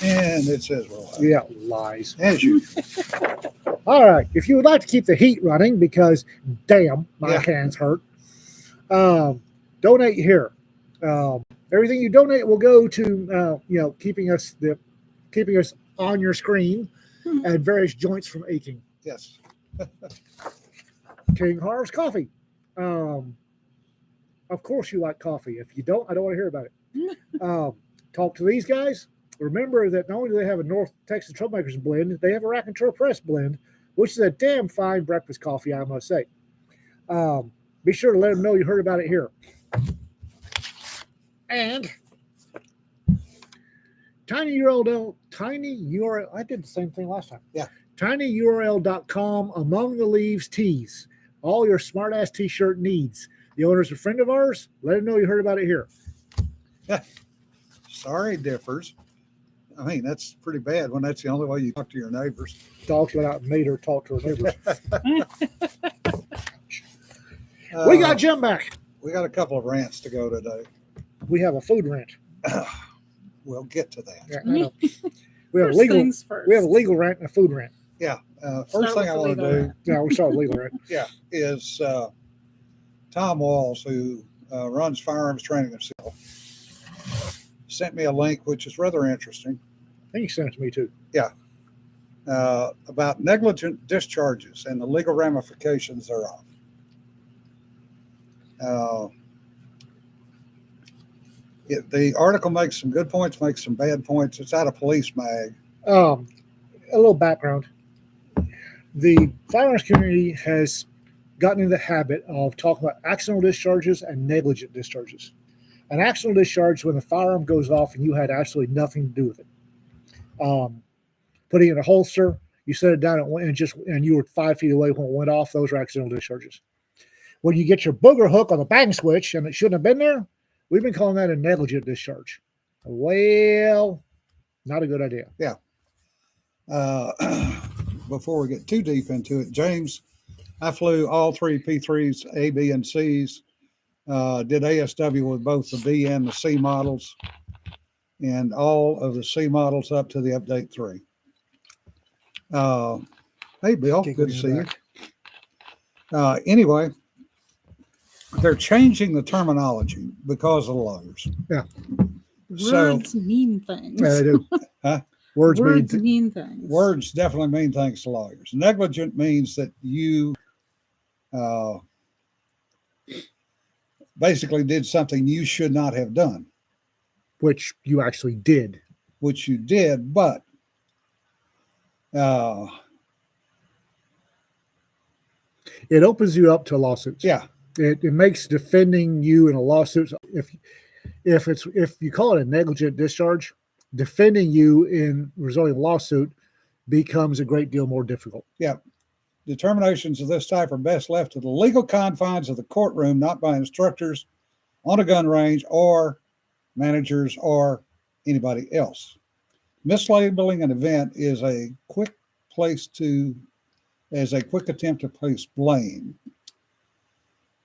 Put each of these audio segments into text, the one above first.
And it says we're live. Yeah, lies. As you. All right. If you would like to keep the heat running, because damn, my Yeah. hands hurt, donate here. Everything you donate will go to keeping us on your screen and various joints from aching. Yes. King Harv's coffee. Of course you like coffee. If you don't, I don't want to hear about it. Talk to these guys. Remember that not only do they have a North Texas Troublemakers blend, they have a Raconteur Press blend, which is a damn fine breakfast coffee, I must say. Be sure to let them know you heard about it here. And Tiny URL, I did the same thing last time. Yeah. tinyurl.com, Among the Leaves tees. All your smart-ass t-shirt needs. The owner's a friend of ours. Let him know you heard about it here. Sorry, differs. I mean, that's pretty bad when that's the only way you talk to your neighbors. Dogs went out and made her talk to her neighbors. We got Jim back. We got a couple of rants to go today. We have a food rant. We'll get to that. Yeah, I know. We have First. We have a legal rant and a food rant. Yeah. First thing I want to do. Yeah, we saw a legal rant. Yeah, is Tom Walls, who runs firearms training himself, sent me a link, which is rather interesting. I think he sent it to me too. Yeah. About negligent discharges and the legal ramifications thereof. The article makes some good points, makes some bad points. It's out of Police Mag. A little background. The firearms community has gotten in the habit of talking about accidental discharges and negligent discharges. An accidental discharge is when the firearm goes off and you had absolutely nothing to do with it. Putting it in a holster, you set it down and you were 5 feet away when it went off. Those are accidental discharges. When you get your booger hook on the bang switch and it shouldn't have been there, we've been calling that a negligent discharge. Well, not a good idea. Yeah. Before we get too deep into it, James, I flew all three P3s, A, B, and Cs. Did ASW with both the B and the C models, and all of the C models up to the update 3. Hey, Bill, good to see you. Anyway, they're changing the terminology because of the lawyers. Yeah. Words mean things. Yeah, they do. Huh? Words mean things. Words definitely mean things to lawyers. Negligent means that you basically did something you should not have done. Which you actually did. Which you did, but it opens you up to lawsuits. Yeah. It makes defending you in a lawsuit, if you call it a negligent discharge, defending you in resulting lawsuit becomes a great deal more difficult. Yeah. Determinations of this type are best left to the legal confines of the courtroom, not by instructors on a gun range or managers or anybody else. Mislabeling an event is a quick attempt to place blame.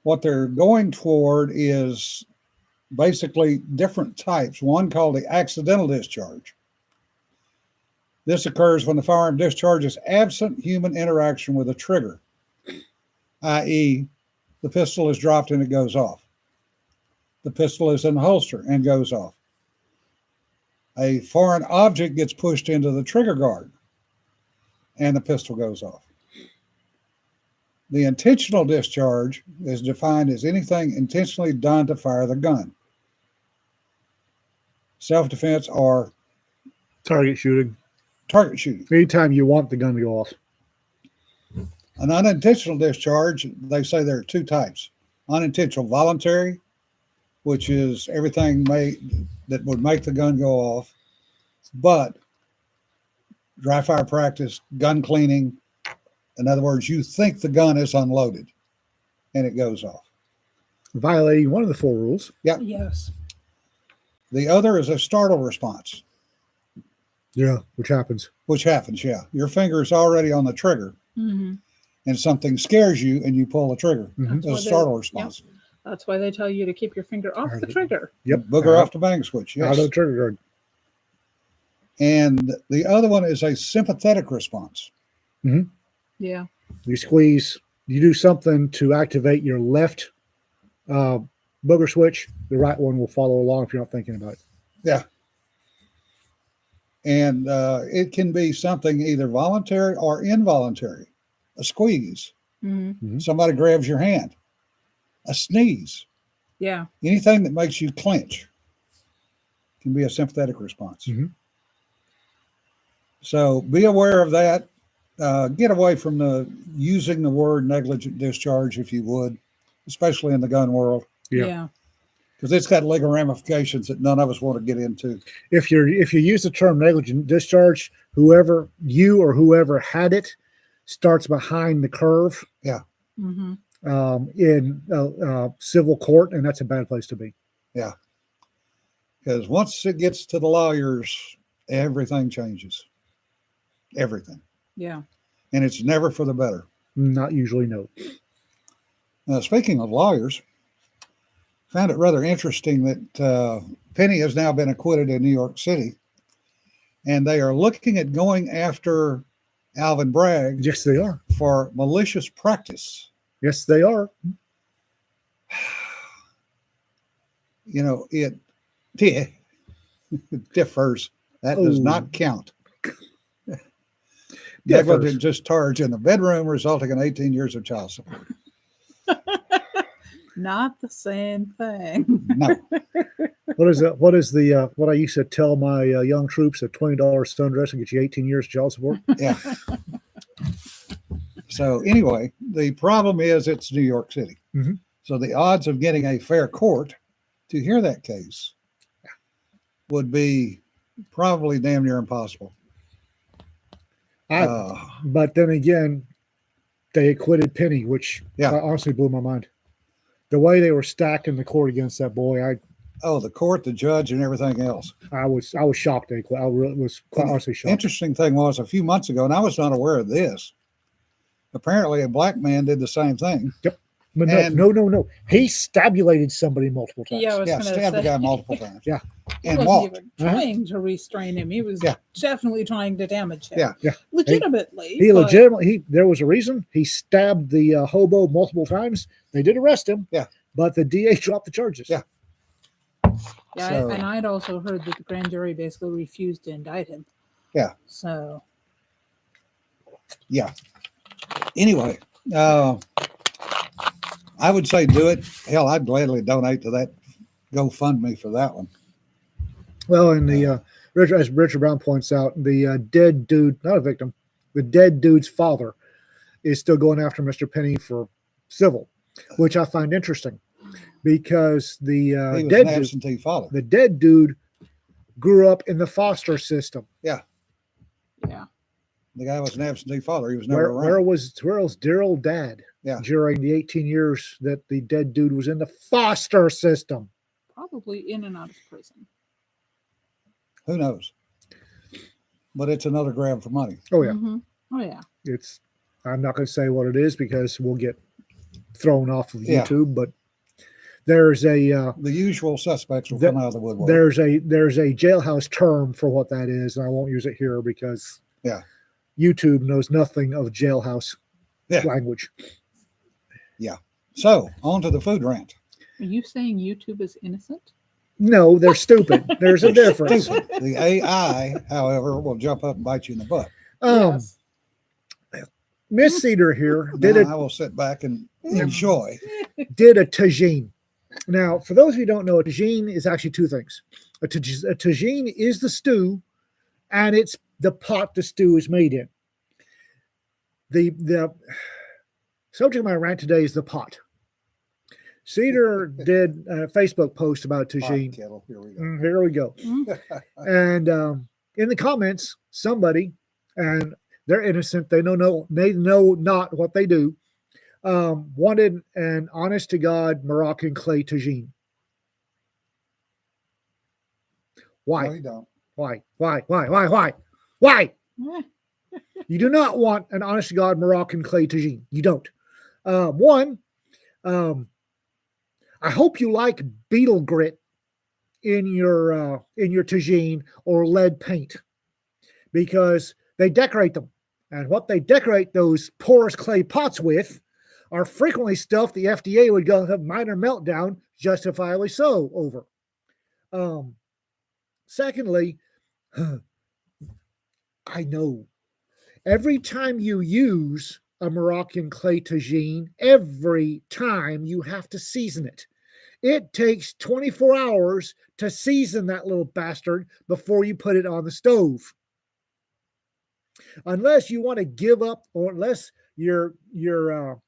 What they're going toward is basically different types. One called the accidental discharge. This occurs when the firearm discharges absent human interaction with a trigger, i.e., the pistol is dropped and it goes off. The pistol is in the holster and goes off. A foreign object gets pushed into the trigger guard and the pistol goes off. The intentional discharge is defined as anything intentionally done to fire the gun. Self-defense or target shooting. Anytime you want the gun to go off. An unintentional discharge, they say there are two types. Unintentional voluntary, which is everything that would make the gun go off, but dry fire practice, gun cleaning. In other words, you think the gun is unloaded and it goes off. Violating one of the 4 rules. Yeah. Yes. The other is a startle response. Yeah, which happens, yeah. Your finger is already on the trigger and something scares you and you pull the trigger. It's a startle response. Yep. That's why they tell you to keep your finger off the trigger. Yep. Booger off the bang switch. Yes. Out of the trigger guard. And the other one is a sympathetic response. Yeah. You squeeze, you do something to activate your left booger switch, the right one will follow along if you're not thinking about it. Yeah. And it can be something either voluntary or involuntary. A squeeze, Mm-hmm. somebody grabs your hand, a sneeze, Yeah. anything that makes you clench can be a sympathetic response. Mm-hmm. So be aware of that. Get away from using the word negligent discharge, if you would, especially in the gun world, Yeah. because it's got legal ramifications that none of us want to get into. If you use the term negligent discharge, whoever had it starts behind the curve. Yeah. Mm-hmm. In civil court, and that's a bad place to be. Yeah. Because once it gets to the lawyers, everything changes. Everything. Yeah. And it's never for the better. Not usually, no. Now, speaking of lawyers, found it rather interesting that Penny has now been acquitted in New York City, and they are looking at going after Alvin Bragg Yes, they are. for malicious practice. Yes, they are. You know, it differs. That does not count. Negligent discharge in the bedroom resulting in 18 years of child support. Not the same thing. No. What is that? What is the what I used to tell my young troops? A $20 sundress and get you 18 years of child support. Yeah. So anyway, the problem is it's New York City. Mhm. So the odds of getting a fair court to hear that case would be probably damn near impossible. But then again, they acquitted Penny, which honestly blew my mind. The way they were stacking the court against that boy, the court, the judge, and everything else. I was shocked. I was quite honestly shocked. Interesting thing was a few months ago, and I was not aware of this. Apparently, a black man did the same thing. Yep. But no. He stabulated somebody multiple times. Yeah, stabbed the guy multiple times. Yeah. He And wasn't walked. even trying to restrain him. He was definitely trying to damage him. Yeah. Legitimately. There was a reason he stabbed the hobo multiple times. They did arrest him. Yeah. But the DA dropped the charges. Yeah. Yeah, So- and I'd also heard that the grand jury basically refused to indict him. Yeah. So. Yeah. Anyway, I would say do it. Hell, I'd gladly donate to that GoFundMe for that one. Well, and as Richard Brown points out, the dead dude, not a victim, the dead dude's father is still going after Mr. Penny for civil, which I find interesting because He was an absentee father. the dead dude grew up in the foster system. Yeah. The guy was an absentee father. He was never around. Where was dear old dad during the 18 years that the dead dude was in the foster system? Probably in and out of prison. Who knows? But it's another grab for money. Oh yeah. Mm-hmm. Oh yeah. I'm not going to say what it is because we'll get thrown off of YouTube, but there's the usual suspects will come out of the woodwork. There's a jailhouse term for what that is, and I won't use it here because YouTube knows nothing of jailhouse language. Yeah. So on to the food rant. Are you saying YouTube is innocent? No, they're stupid. There's a difference. Stupid. The AI, however, will jump up and bite you in the butt. Yes. Miss Cedar here I will sit back and enjoy. Did a tagine. Now, for those of you who don't know, a tagine is actually two things. A tagine is the stew, and it's the pot the stew is made in. The subject of my rant today is the pot. Cedar did a Facebook post about tagine. Here we go. And in the comments, somebody, and they're innocent, they know not what they do, wanted an honest to God Moroccan clay tagine. Why? No, you don't. Why? You do not want an honest to God Moroccan clay tagine. You don't. I hope you like beetle grit in your tagine or lead paint. because they decorate them. And what they decorate those porous clay pots with are frequently stuff the FDA would go have minor meltdown, justifiably so, over. Secondly, I know every time you use a Moroccan clay tagine, every time you have to season it. It takes 24 hours to season that little bastard before you put it on the stove. Unless you want to give up, or unless the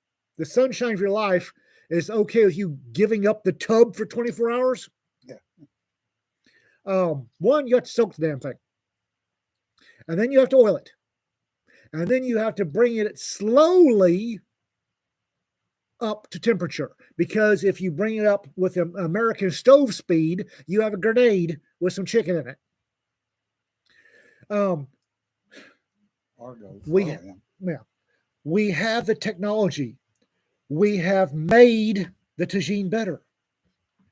sunshine of your life is okay with you giving up the tub for 24 hours. Yeah. One, you have to soak the damn thing. And then you have to oil it. And then you have to bring it slowly up to temperature. Because if you bring it up with an American stove speed, you have a grenade with some chicken in it. We have the technology. We have made the tagine better.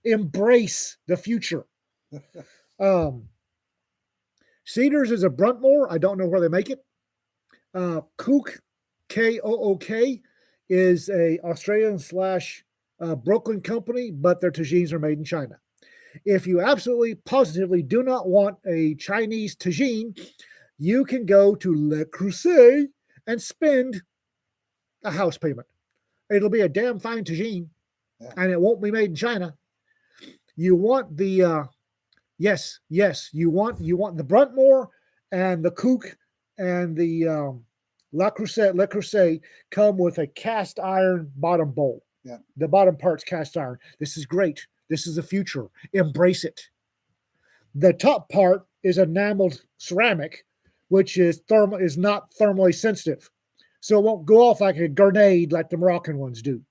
Embrace the future. Cedars is a Bruntmore. I don't know where they make it. Kook, Kook, is a Australian / Brooklyn company, but their tagines are made in China. If you absolutely positively do not want a Chinese tagine, you can go to Le Creuset and spend a house payment. It'll be a damn fine tagine, and it won't be made in China. You want the yes, you want the Bruntmore and the Kook and the Le Creuset come with a cast iron bottom bowl. Yeah. The bottom part's cast iron. This is great. This is the future. Embrace it. The top part is enameled ceramic, which is not thermally sensitive. So it won't go off like a grenade like the Moroccan ones do.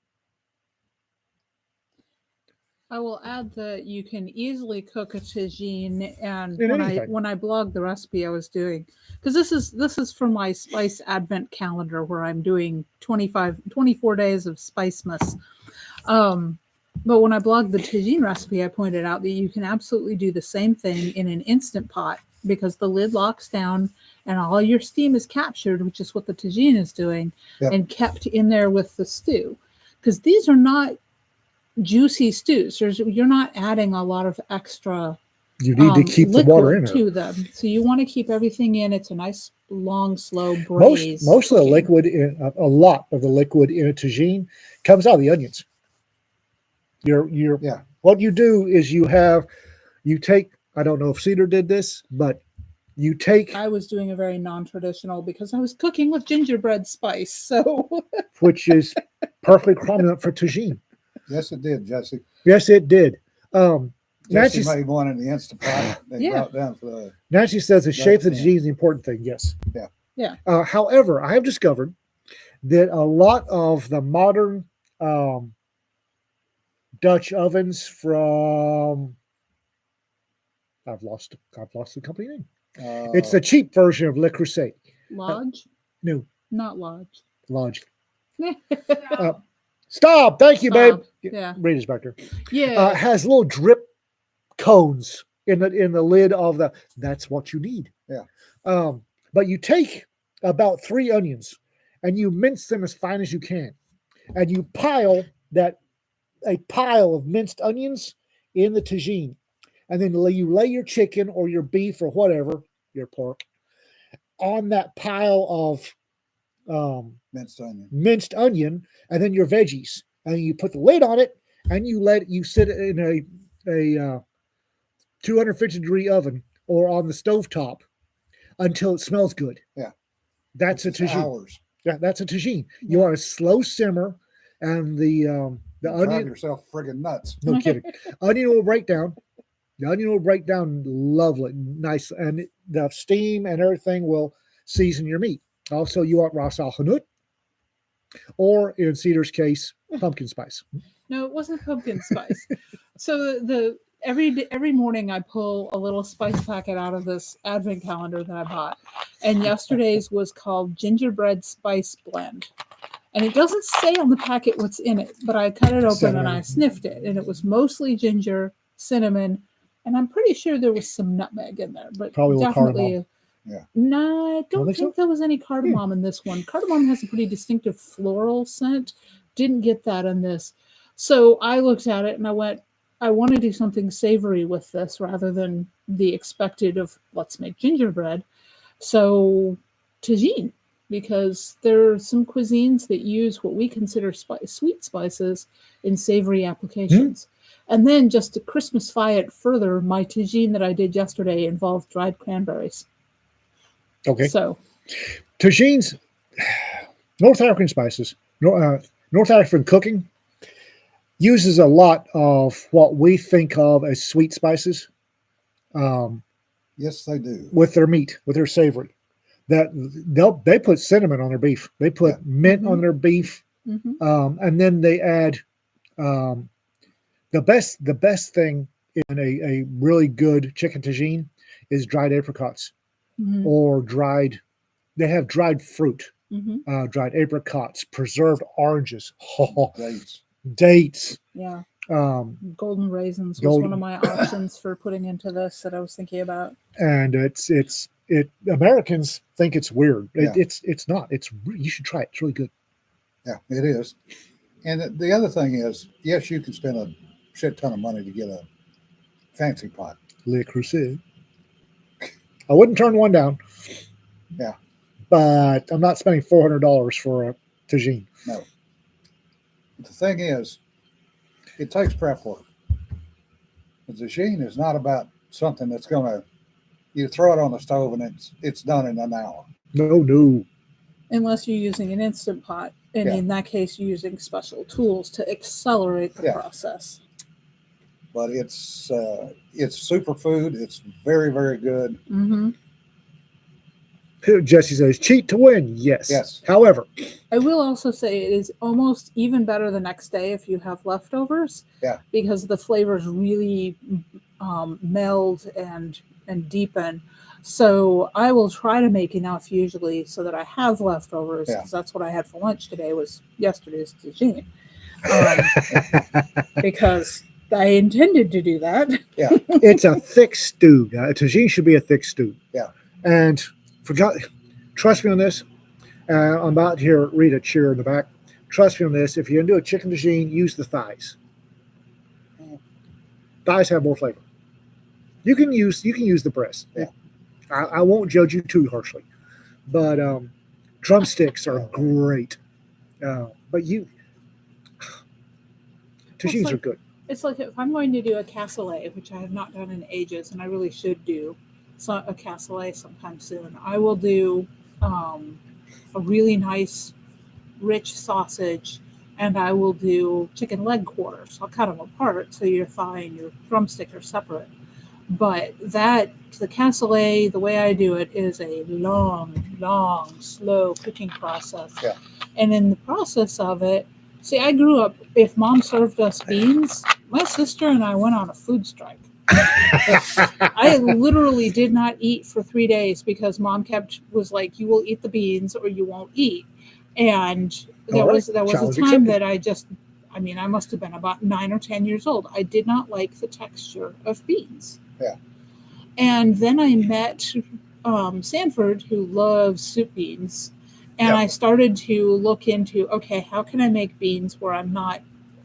I will add that you can easily cook a tagine, and In when I blogged the recipe I was doing, because this is for my spice advent calendar where I'm doing 24 days of Spicemas. But when I blogged the tagine recipe, I pointed out that you can absolutely do the same thing in an instant pot because the lid locks down and all your steam is captured, which is what the tagine is doing, and kept in there with the stew. Because these are not juicy stews. You're not adding a lot of extra. You need to keep the water in to them, so you want to keep everything in. It's a nice, long, slow braise. Most of the liquid, a lot of the liquid in a tagine comes out of the onions. What you do is you take. I don't know if Cedar did this, but you take. I was doing a very non-traditional because I was cooking with gingerbread spice, so which is perfectly prominent for tagine. Yes, it did, Jesse. Yes, it did. Jesse made one in the Instant Pot. They brought down for the. Nancy says the shape of the tagine is the important thing. Yes. Yeah. However, I have discovered that a lot of the modern Dutch ovens from I've lost the company name. It's the cheap version of Le Creuset. Lodge? No, not Lodge. Lodge. Stop! Thank you, babe. Yeah, Rita's back there. Yeah, has little drip cones in the lid of the. That's what you need. Yeah. But you take about 3 onions and you mince them as fine as you can, and you pile a pile of minced onions in the tagine, and then you lay your chicken or your beef or whatever, your pork, on that pile of minced onion, and then your veggies, and you put the lid on it, and you sit it in a 250-degree oven or on the stovetop until it smells good. Yeah, that's a tagine. Hours. Yeah, that's a tagine. You want a slow simmer, and the onion. Drive yourself friggin' nuts. No kidding. Onion will break down. The onion will break down lovely, nice, and the steam and everything will season your meat. Also, you want Ras Al Hanout, or in Cedar's case, pumpkin spice. No, it wasn't pumpkin spice. So every morning I pull a little spice packet out of this advent calendar that I bought, and yesterday's was called Gingerbread Spice Blend. And it doesn't say on the packet what's in it, but I cut it open and I sniffed it, and it was mostly ginger, cinnamon, and I'm pretty sure there was some nutmeg in there, but probably definitely No, I don't think think so? there was any cardamom in this one. Cardamom has a pretty distinctive floral scent. Didn't get that in this. So I looked at it and I went, I want to do something savory with this rather than the expected of let's make gingerbread. So tagine, because there are some cuisines that use what we consider sweet spices in savory applications. And then just to Christmasify it further, my tagine that I did yesterday involved dried cranberries. Okay. So Tagines, North African spices, North African cooking uses a lot of what we think of as sweet spices Yes, they do. with their meat, with their savory. That they put cinnamon on their beef, they put mint on their beef, and then they add the best thing in a really good chicken tagine is dried apricots or dried. They have dried fruit, dried apricots, preserved oranges, Dates. dates. yeah, Um, golden raisins was one of my options for putting into this that I was thinking about. and it Americans think it's weird. Yeah. It's not. You should try it. It's really good. Yeah, it is. And the other thing is, yes, you can spend a shit ton of money to get a fancy pot. Le Creuset. I wouldn't turn one down. Yeah. But I'm not spending $400 for a tagine. No. But the thing is, it takes prep work. The tagine is not about something that's going to, you throw it on the stove and it's done in an hour. No. Unless you're using an instant pot, and in that case, you're using special tools to accelerate the process. But it's superfood. It's very, very good. Jesse says, cheat to win. Yes. However, I will also say it is almost even better the next day if you have leftovers. Yeah. Because the flavors really meld and deepen. So I will try to make enough usually so that I have leftovers, because that's what I had for lunch today was yesterday's tagine. Because I intended to do that. Yeah. It's a thick stew. A tagine should be a thick stew. Yeah. And trust me on this. I'm about to hear Rita cheer in the back. Trust me on this. If you're going to do a chicken tagine, use the thighs. Thighs have more flavor. You can use the breast. Yeah. I won't judge you too harshly, but drumsticks are great. But tagines are good. It's like if I'm going to do a cassoulet, which I have not done in ages, and I really should do a cassoulet sometime soon. I will do a really nice, rich sausage, and I will do chicken leg quarters. I'll cut them apart so your thigh and your drumstick are separate. But the cassoulet, the way I do it, is a long, slow cooking process. Yeah. And in the process of it, see, I grew up, if Mom served us beans, my sister and I went on a food strike. I literally did not eat for 3 days because Mom was like, you will eat the beans or you won't eat. And there was a time that I must have been about 9 or 10 years old. I did not like the texture of beans. Yeah. And then I met Sanford, who loves soup beans. And I started to look into, okay, how can I make beans where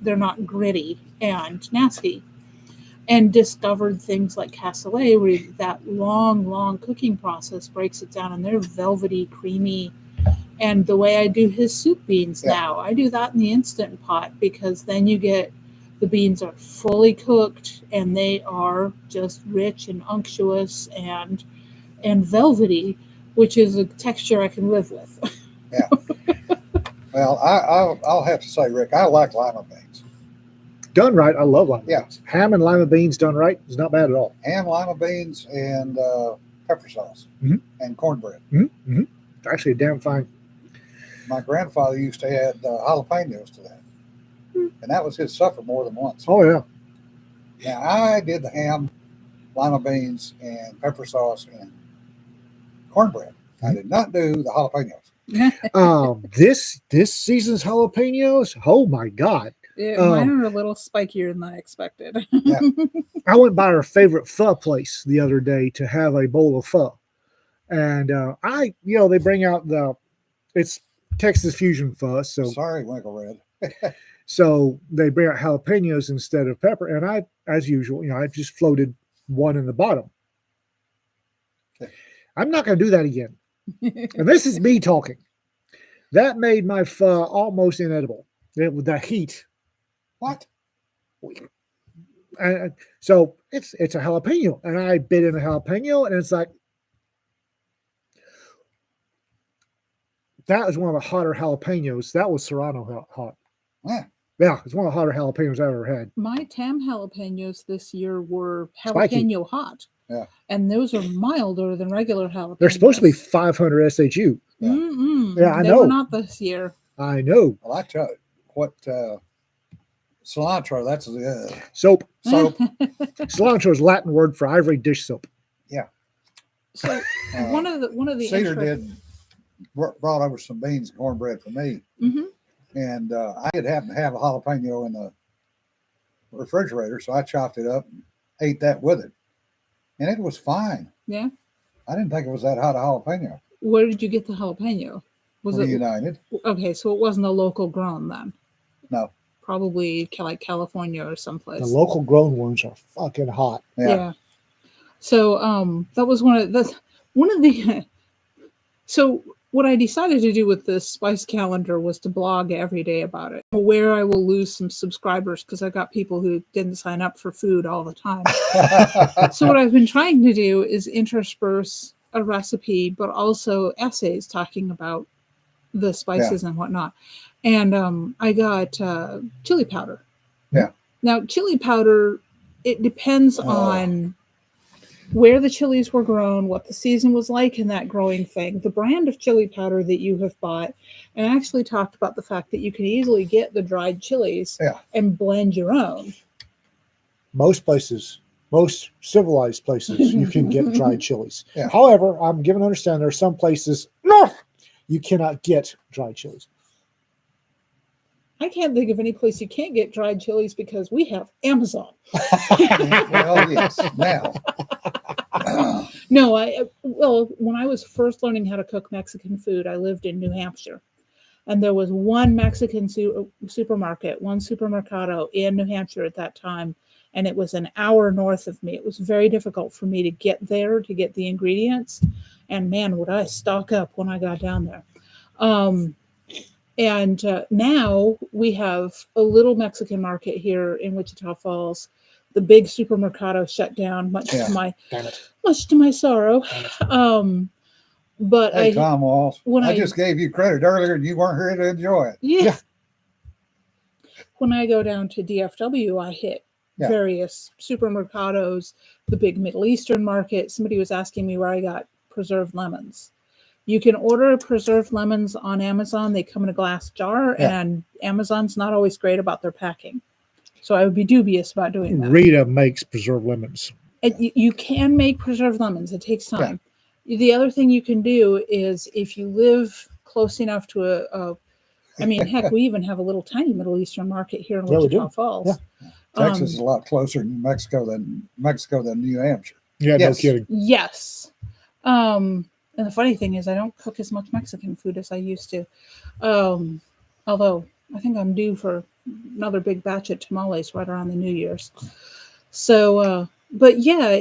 they're not gritty and nasty? And discovered things like cassoulet, where that long cooking process breaks it down, and they're velvety, creamy. And the way I do his soup beans now, I do that in the Instant Pot, because then you get the beans are fully cooked and they are just rich and unctuous and velvety, which is a texture I can live with. Yeah. Well, I'll have to say, Rick, I like lima beans. Done right, I love lima beans. Ham and lima beans done right is not bad at all. Ham, lima beans, and pepper sauce and cornbread. Actually, a damn fine. My grandfather used to add jalapenos to that, and that was his supper more than once. Oh yeah. Now I did the ham, lima beans, and pepper sauce and cornbread. I did not do the jalapenos. This season's jalapenos, oh my God. Mine are a little spikier than I expected. Yeah. I went by our favorite pho place the other day to have a bowl of pho. And they bring out it's Texas fusion fuzz. Sorry, Winkle Red. So they bring out jalapenos instead of pepper. And I, as usual, I just floated one in the bottom. Okay. I'm not going to do that again. And this is me talking. That made my pho almost inedible with the heat. What? And so it's a jalapeno, and I bit in a jalapeno, and it's like that was one of the hotter jalapenos. That was Serrano hot. Yeah, it's one of the hotter jalapenos I've ever had. My Tam jalapenos this year were Spiky. jalapeno hot. Yeah. And those are milder than regular jalapenos. They're supposed to be 500 SHU. Yeah. Yeah, I they know. were not this year. I know. Well, I try what cilantro. That's Soap. soap. Cilantro is Latin word for ivory dish soap. So one of the Cedar brought over some beans and cornbread for me, and I did happen to have a jalapeno in the refrigerator, so I chopped it up and ate that with it, and it was fine. Yeah. I didn't think it was that hot a jalapeno. Where did you get the jalapeno? Was it United? Okay? So it wasn't a local grown then. No. Probably like California or someplace. The local grown ones are fucking hot. Yeah. So that was one of the so what I decided to do with this spice calendar was to blog every day about it. I'm aware I will lose some subscribers because I got people who didn't sign up for food all the time. So what I've been trying to do is intersperse a recipe, but also essays talking about the spices and whatnot. And I got chili powder. Yeah. Now, chili powder, it depends on where the chilies were grown, what the season was like in that growing thing, the brand of chili powder that you have bought, and I actually talked about the fact that you can easily get the dried chilies and blend your own. Most places, most civilized places, you can get dried chilies. Yeah. However, I'm given to understand there are some places you cannot get dried chilies. I can't think of any place you can't get dried chilies because we have Amazon. Well, yes. Now. No, when I was first learning how to cook Mexican food, I lived in New Hampshire. And there was one Mexican supermarket, one supermercado in New Hampshire at that time. And it was an hour north of me. It was very difficult for me to get there to get the ingredients. And man, would I stock up when I got down there. And now we have a little Mexican market here in Wichita Falls. The big supermercado shut down, much to my sorrow. But hey, Tom Walsh, I just gave you credit earlier, and you weren't here to enjoy it. Yeah. When I go down to DFW, I hit various supermercados, the big Middle Eastern market. Somebody was asking me where I got preserved lemons. You can order preserved lemons on Amazon. They come in a glass jar, and Amazon's not always great about their packing. So I would be dubious about doing that. Rita makes preserved lemons. You can make preserved lemons. It takes time. Yeah. The other thing you can do is if you live close enough to heck, we even have a little tiny Middle Eastern market here in Wichita Falls. Yeah. Texas is a lot closer to Mexico than New Hampshire. Yeah, no kidding. Yes. And the funny thing is I don't cook as much Mexican food as I used to. Although I think I'm due for another big batch of tamales right around the New Year's. So, but yeah,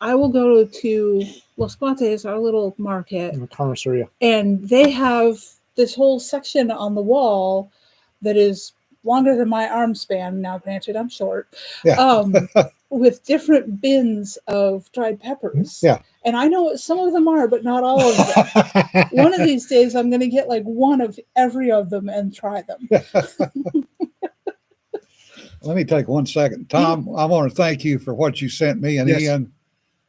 I will go to Los Cuates, our little market. Carniceria. And they have this whole section on the wall that is longer than my arm span. Now, granted, I'm short. Yeah. With different bins of dried peppers. Yeah. And I know what some of them are, but not all of them. One of these days, I'm going to get like one of every of them and try them. Let me take 1 second. Tom, I want to thank you for what you sent me and Ian,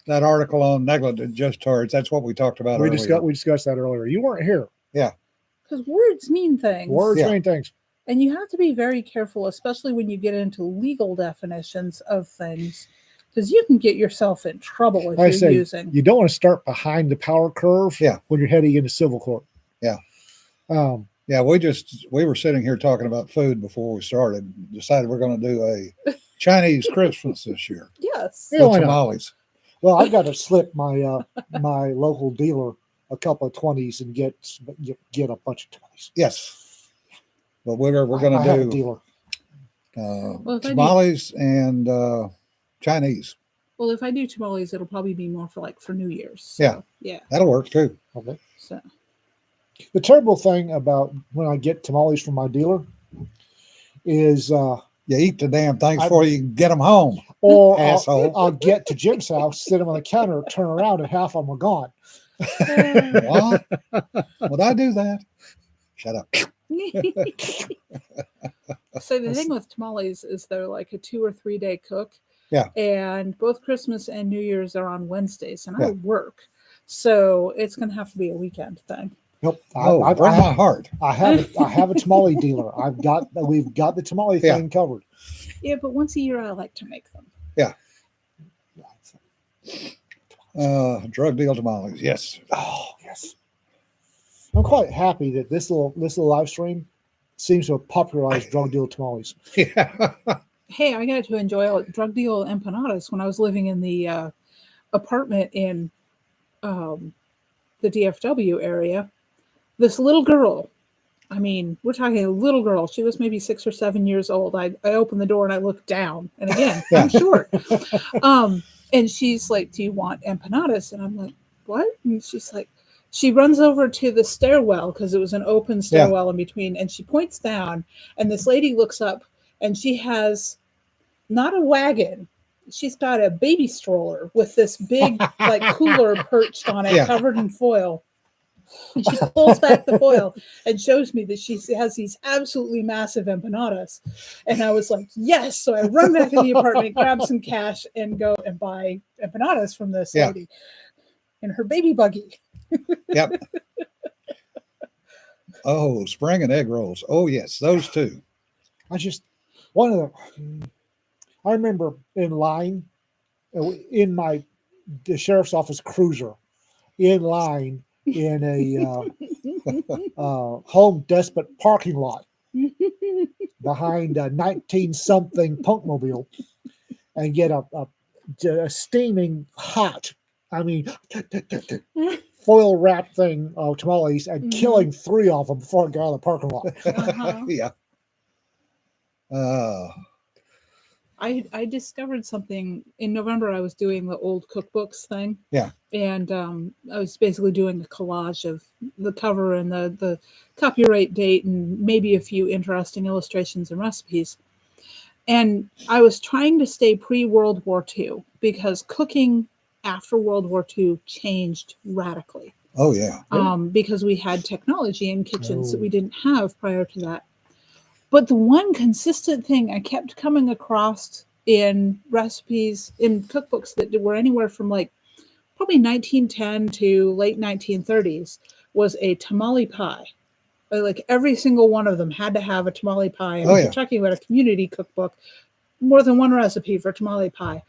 that article on negligent discharge. That's what we talked about earlier. We discussed that earlier. You weren't here. Yeah. Because words mean things. Words mean things. And you have to be very careful, especially when you get into legal definitions of things, because you can get yourself in trouble if you're using. You don't want to start behind the power curve when you're heading into civil court. Yeah. We were sitting here talking about food before we started. Decided we're going to do a Chinese Christmas this year. Yes. With tamales. Well, I've got to slip my my local dealer a couple of 20s and get a bunch of 20s. Yes. But we're I going have a to dealer. Well, if I do, tamales and Chinese. well, if I do tamales, it'll probably be more for New Year's. So, Yeah. yeah. That'll work too. Okay. So The terrible thing about when I get tamales from my dealer is, You eat the damn things I- before you can get them home. or Asshole. I'll get to Jim's house, sit them on the counter, turn around, and half of them are gone. What? Would I do that? Shut up. So the thing with tamales is they're like a 2 or 3 day cook. Yeah. And both Christmas and New Year's are on Wednesdays, and I Yeah. work, so it's gonna have to be a weekend thing. Nope. Oh, break my heart. I have a tamale dealer. We've got the tamale Yeah. thing covered. Yeah, but once a year I like to make them. Drug deal tamales. Yes. Oh yes. I'm quite happy that this little live stream seems to have popularized drug deal tamales. Yeah. Hey, I got to enjoy a drug deal empanadas when I was living in the apartment in the DFW area. This little girl, I mean, we're talking a little girl. She was maybe 6 or 7 years old. I opened the door and I looked down. And again, Yeah. I'm short. And she's like, "Do you want empanadas?" And I'm like, "What?" And she's like, she runs over to the stairwell because it was an open stairwell in between. And she points down, and this lady looks up, and she has not a wagon. She's got a baby stroller with this big like cooler perched on it, Yeah. covered in foil. And she pulls back the foil and shows me that she has these absolutely massive empanadas. And I was like, yes. So I run back in the apartment, grab some cash, and go and buy empanadas from this lady in her baby buggy. Yep. Oh, spring and egg rolls. Oh, yes, those two. I remember in line in the sheriff's office cruiser, in line in a Home Depot parking lot behind a 19-something punkmobile, and get a steaming hot, I mean, foil wrapped thing of tamales, and killing 3 of them before I got out of the parking lot. Uh-huh. Yeah. I discovered something in November. I was doing the old cookbooks thing. Yeah. And I was basically doing a collage of the cover and the copyright date and maybe a few interesting illustrations and recipes. And I was trying to stay pre-World War II because cooking after World War II changed radically. Oh, yeah. Because we had technology in kitchens that we didn't have prior to that. But the one consistent thing I kept coming across in recipes, in cookbooks that were anywhere from like probably 1910 to late 1930s was a tamale pie. Like every single one of them had to have a tamale pie. And if you're talking about a community cookbook, more than one recipe for tamale pie.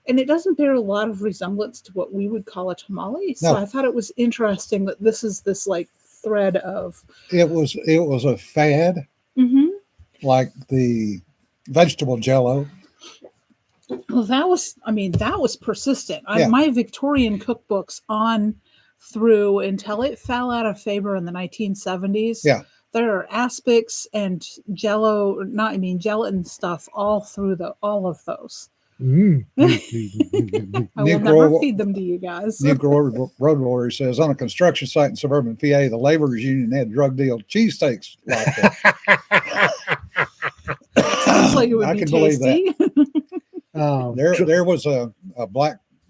And it doesn't bear a lot of resemblance to what we would call a tamale. So I thought it was interesting that this is this like thread of... It was a fad. Mm-hmm. Like the vegetable jello. Well, that was persistent. My Victorian cookbooks on through until it fell out of favor in the 1970s. Yeah. There are aspics and gelatin stuff all through all of those. I will never feed them to you guys. Negro Road Warrior says, on a construction site in suburban PA, the laborers union had drug deal cheesesteaks like that. Sounds like it would be tasty. There was a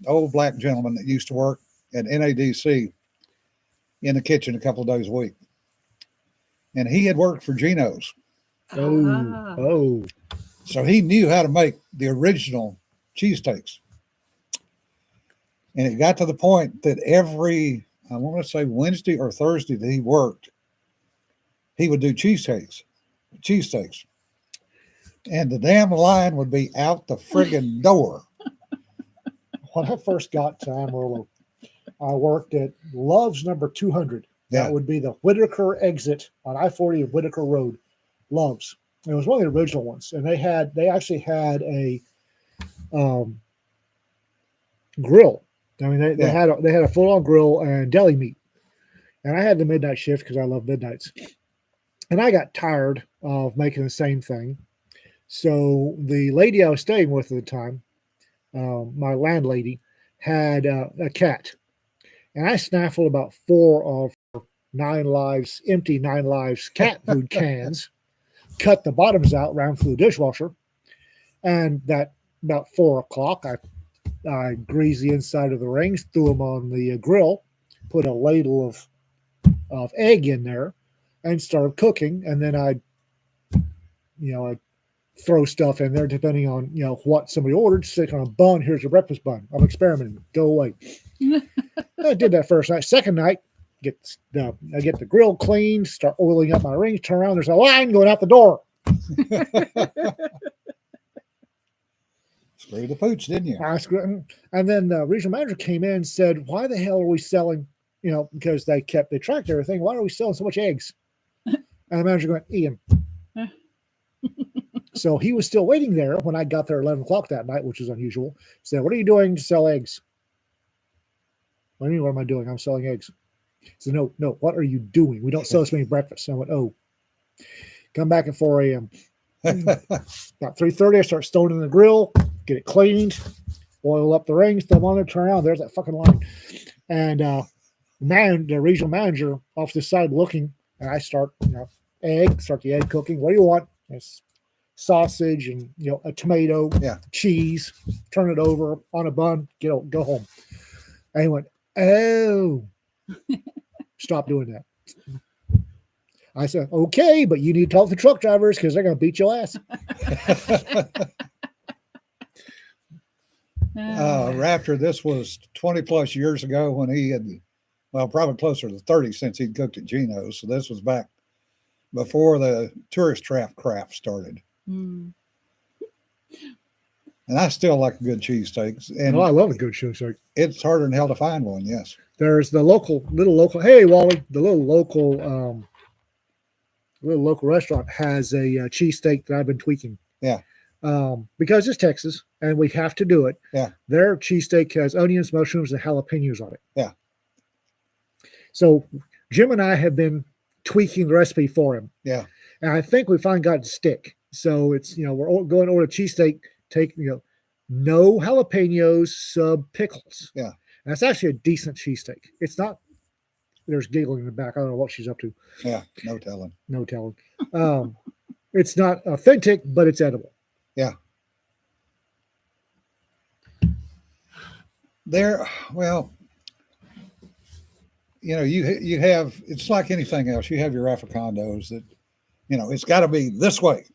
old black gentleman that used to work at NADC in the kitchen a couple of days a week. And he had worked for Geno's. Oh. So he knew how to make the original cheesesteaks. And it got to the point that every, I want to say Wednesday or Thursday that he worked, he would do cheesesteaks. And the damn line would be out the friggin' door. When I first got to Amarillo, I worked at Love's number 200. Yeah. That would be the Whitaker exit on I-40 of Whitaker Road. Love's. It was one of the original ones. And they actually had a grill I mean, they Yeah. had a full on grill and deli meat, and I had the midnight shift because I love midnights, and I got tired of making the same thing. So the lady I was staying with at the time, my landlady, had a cat, and I snaffled about 4 of her empty 9 Lives cat food cans, cut the bottoms out, ran through the dishwasher, and that about 4 o'clock, I greased the inside of the rings, threw them on the grill, put a ladle of egg in there, and started cooking. And then I'd throw stuff in there depending on what somebody ordered. Stick on a bun. Here's your breakfast bun. I'm experimenting. Go away. I did that first night. Second night, I get the grill cleaned, start oiling up my rings, turn around, there's a line going out the door. Screw the pooch, didn't you? And then the regional manager came in and said, "Why the hell are we selling?" Because they tracked everything. Why are we selling so much eggs? And the manager going, "Ian." So he was still waiting there when I got there at 11 o'clock that night, which is unusual. Said, "What are you doing to sell eggs?" What do you mean, what am I doing? I'm selling eggs. He said, no, what are you doing? We don't sell this many breakfasts. I went, oh. Come back at 4 a.m. About 3:30, I start stoning the grill, get it cleaned, oil up the rings, throw them on there, turn around, there's that fucking line. And the regional manager off the side looking, and I start the egg cooking. What do you want? It's sausage and a tomato, cheese, turn it over on a bun, go home. And he went, oh, stop doing that. I said, okay, but you need to talk to truck drivers because they're going to beat your ass. Raptor, this was 20 plus years ago when he had, well, probably closer to 30 since he'd cooked at Geno's. So this was back before the tourist trap crap started. Mm. And I still like a good cheesesteak. And I love a good cheesesteak. It's harder than hell to find one, yes. There's the little local, hey, Wally, the little local restaurant has a cheesesteak that I've been tweaking. Yeah. Because it's Texas and we have to do it. Yeah. Their cheesesteak has onions, mushrooms, and jalapenos on it. Yeah. So Jim and I have been tweaking the recipe for him. Yeah. And I think we finally got it to stick. So it's, we're going to order cheesesteak, take, no jalapenos, sub pickles. Yeah. And that's actually a decent cheesesteak. It's not, there's giggling in the back. I don't know what she's up to. Yeah. No telling. No telling. It's not authentic, but it's edible. Yeah. Well, you have, it's like anything else. You have your Africandos that, it's got to be this way.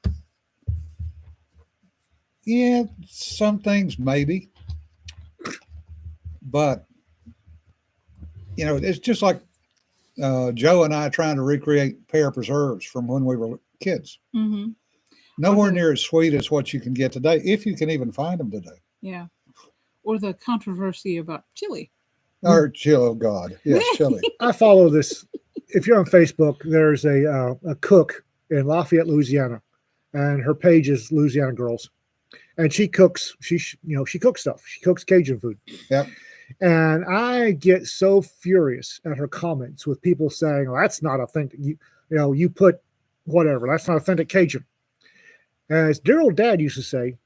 Yeah, some things maybe. But, it's just like Joe and I trying to recreate pear preserves from when we were kids. Mm-hmm. Nowhere near as sweet as what you can get today, if you can even find them today. Yeah. Or the controversy about chili. Or chili, oh God. Yes, chili. I follow this. If you're on Facebook, there's a cook in Lafayette, Louisiana, and her page is Louisiana Girls. And she cooks, she cooks stuff. She cooks Cajun food. Yep. And I get so furious at her comments with people saying, well, that's not authentic. You put whatever. That's not authentic Cajun. As dear old dad used to say,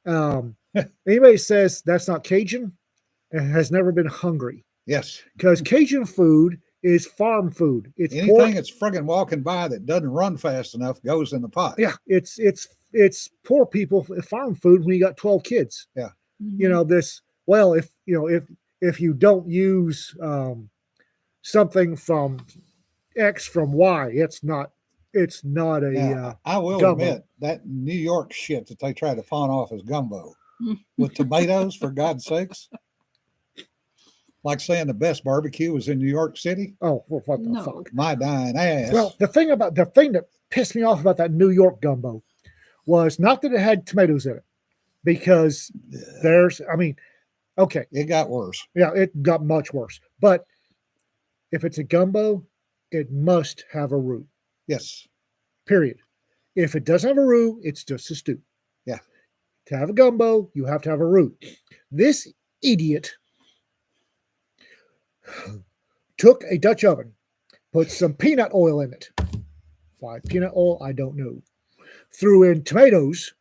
anybody says that's not Cajun and has never been hungry. Yes. Because Cajun food is farm food. It's anything pork. that's friggin' walking by that doesn't run fast enough goes in the pot. Yeah, it's poor people farm food when you got 12 kids. Yeah. Mm-hmm. If you don't use something from X from Y, it's not a now, I will gumbo. admit that New York shit that they try to fawn off as gumbo with tomatoes, for God's sakes. Like saying the best barbecue was in New York City. Oh, well, what the No. fuck? My dying ass. Well, the thing that pissed me off about that New York gumbo was not that it had tomatoes in it, because okay. It got worse. Yeah, it got much worse. But if it's a gumbo, it must have a roux. Yes. Period. If it doesn't have a roux, it's just a stew. Yeah. To have a gumbo, you have to have a roux. This idiot took a Dutch oven, put some peanut oil in it. Why peanut oil? I don't know. Threw in tomatoes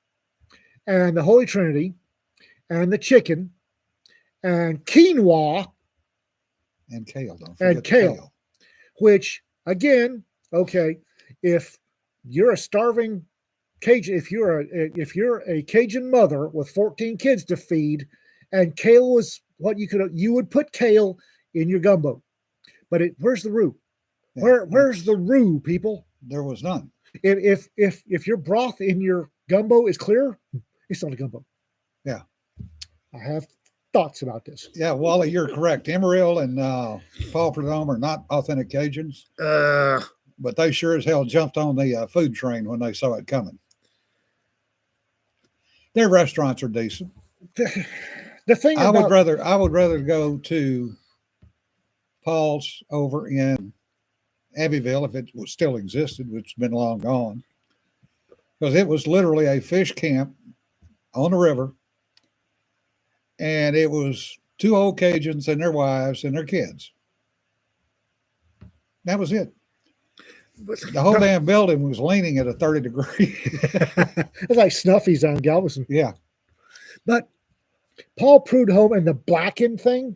and the Holy Trinity and the chicken and quinoa And kale, don't and forget the kale. Which again, okay, if you're a starving Cajun, if you're a Cajun mother with 14 kids to feed, and kale was what you would put kale in your gumbo. But where's the roux? Yeah, Where's the roux, people? there was none. If your broth in your gumbo is clear, it's not a gumbo. Yeah. I have thoughts about this. Yeah, Wally, you're correct. Emeril and Paul Prudhomme are not authentic Cajuns, but they sure as hell jumped on the food train when they saw it coming. Their restaurants are decent. The thing I about would rather go to Paul's over in Abbeville if it was still existed, which has been long gone, because it was literally a fish camp on the river, and it was 2 old Cajuns and their wives and their kids. That was it. The whole damn building was leaning at a 30 degree. it's like Snuffy's on Galveston. Yeah. But Paul Prudhomme and the blackened thing.